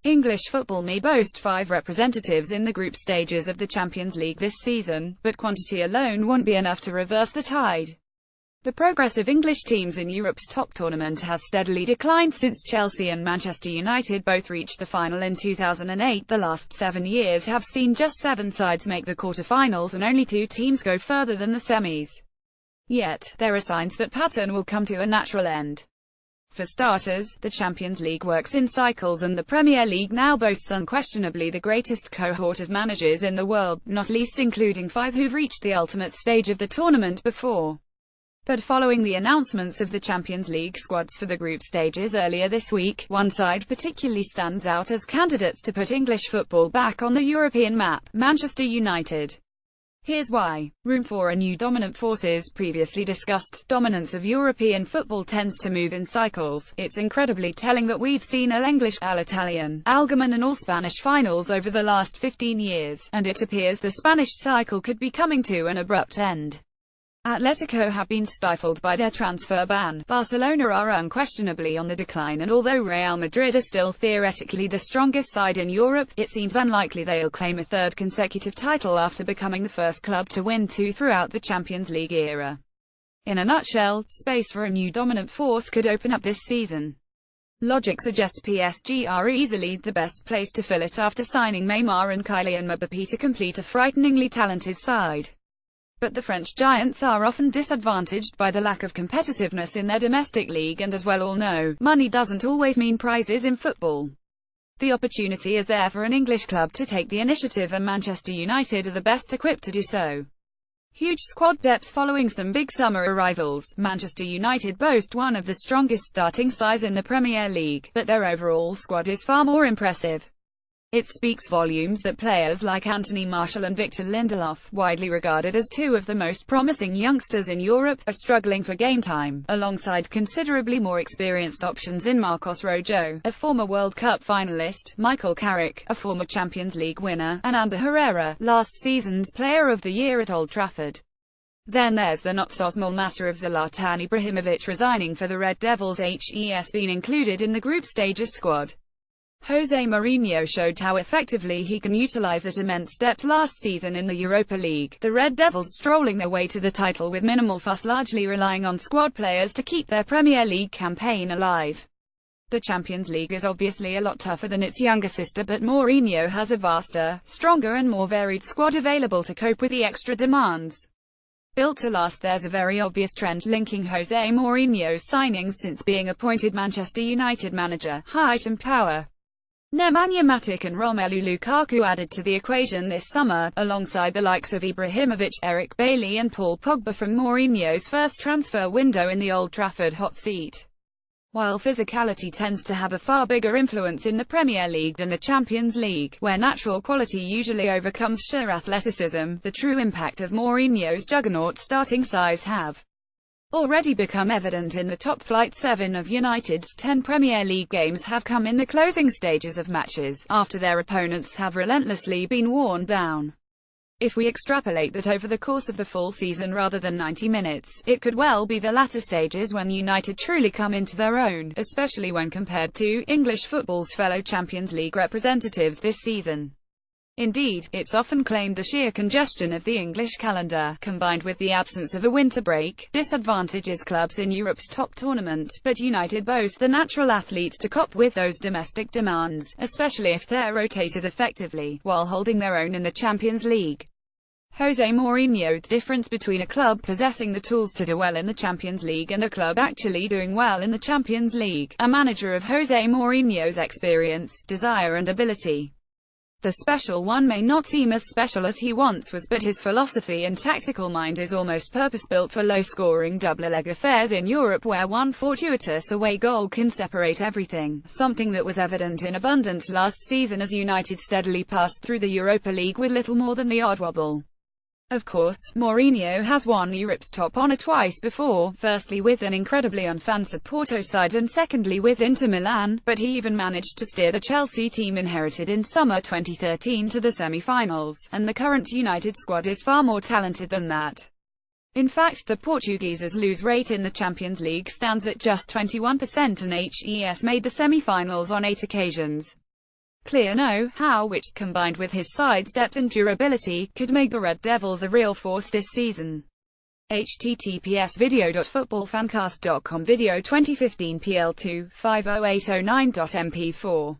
English football may boast 5 representatives in the group stages of the Champions League this season, but quantity alone won't be enough to reverse the tide. The progress of English teams in Europe's top tournament has steadily declined since Chelsea and Manchester United both reached the final in 2008. The last 7 years have seen just 7 sides make the quarter-finals and only 2 teams go further than the semis. Yet, there are signs that pattern will come to a natural end. For starters, the Champions League works in cycles and the Premier League now boasts unquestionably the greatest cohort of managers in the world, not least including 5 who've reached the ultimate stage of the tournament before. But following the announcements of the Champions League squads for the group stages earlier this week, one side particularly stands out as candidates to put English football back on the European map: Manchester United. Here's why. Room for a new dominant force is previously discussed. Dominance of European football tends to move in cycles. It's incredibly telling that we've seen All English, All Italian, All German and All Spanish finals over the last 15 years, and it appears the Spanish cycle could be coming to an abrupt end. Atletico have been stifled by their transfer ban. Barcelona are unquestionably on the decline, and although Real Madrid are still theoretically the strongest side in Europe, it seems unlikely they'll claim a 3rd consecutive title after becoming the first club to win 2 throughout the Champions League era. In a nutshell, space for a new dominant force could open up this season. Logic suggests PSG are easily the best place to fill it after signing Neymar and Kylian Mbappé to complete a frighteningly talented side. But the French giants are often disadvantaged by the lack of competitiveness in their domestic league, and as well all know, money doesn't always mean prizes in football. The opportunity is there for an English club to take the initiative, and Manchester United are the best equipped to do so. Huge squad depth following some big summer arrivals. Manchester United boast one of the strongest starting sides in the Premier League, but their overall squad is far more impressive. It speaks volumes that players like Anthony Martial and Victor Lindelof, widely regarded as 2 of the most promising youngsters in Europe, are struggling for game time, alongside considerably more experienced options in Marcos Rojo, a former World Cup finalist, Michael Carrick, a former Champions League winner, and Ander Herrera, last season's Player of the Year at Old Trafford. Then there's the not-so-small matter of Zlatan Ibrahimovic resigning for the Red Devils. He's been included in the group stages squad. Jose Mourinho showed how effectively he can utilize that immense depth last season in the Europa League, the Red Devils strolling their way to the title with minimal fuss, largely relying on squad players to keep their Premier League campaign alive. The Champions League is obviously a lot tougher than its younger sister, but Mourinho has a vaster, stronger and more varied squad available to cope with the extra demands. Built to last. There's a very obvious trend linking Jose Mourinho's signings since being appointed Manchester United manager: height and power. Nemanja Matic and Romelu Lukaku added to the equation this summer, alongside the likes of Ibrahimovic, Eric Bailly and Paul Pogba from Mourinho's first transfer window in the Old Trafford hot seat. While physicality tends to have a far bigger influence in the Premier League than the Champions League, where natural quality usually overcomes sheer athleticism, the true impact of Mourinho's juggernaut starting size have already become evident in the top-flight. 7 of United's 10 Premier League games have come in the closing stages of matches, after their opponents have relentlessly been worn down. If we extrapolate that over the course of the full season rather than 90 minutes, it could well be the latter stages when United truly come into their own, especially when compared to English football's fellow Champions League representatives this season. Indeed, it's often claimed the sheer congestion of the English calendar, combined with the absence of a winter break, disadvantages clubs in Europe's top tournament, but United boast the natural athletes to cope with those domestic demands, especially if they're rotated effectively, while holding their own in the Champions League. Jose Mourinho: the difference between a club possessing the tools to do well in the Champions League and a club actually doing well in the Champions League. A manager of Jose Mourinho's experience, desire and ability. The special one may not seem as special as he once was, but his philosophy and tactical mind is almost purpose-built for low-scoring double-leg affairs in Europe, where one fortuitous away goal can separate everything, something that was evident in abundance last season as United steadily passed through the Europa League with little more than the odd wobble. Of course, Mourinho has won Europe's top honour twice before, firstly with an incredibly unfancied Porto side and secondly with Inter Milan, but he even managed to steer the Chelsea team inherited in summer 2013 to the semi-finals, and the current United squad is far more talented than that. In fact, the Portuguese's lose rate in the Champions League stands at just 21%, and HES made the semi-finals on 8 occasions. clear know-how which, combined with his side's depth and durability, could make the Red Devils a real force this season. https://video.footballfancast.com Video 2015 PL2 50809.mp4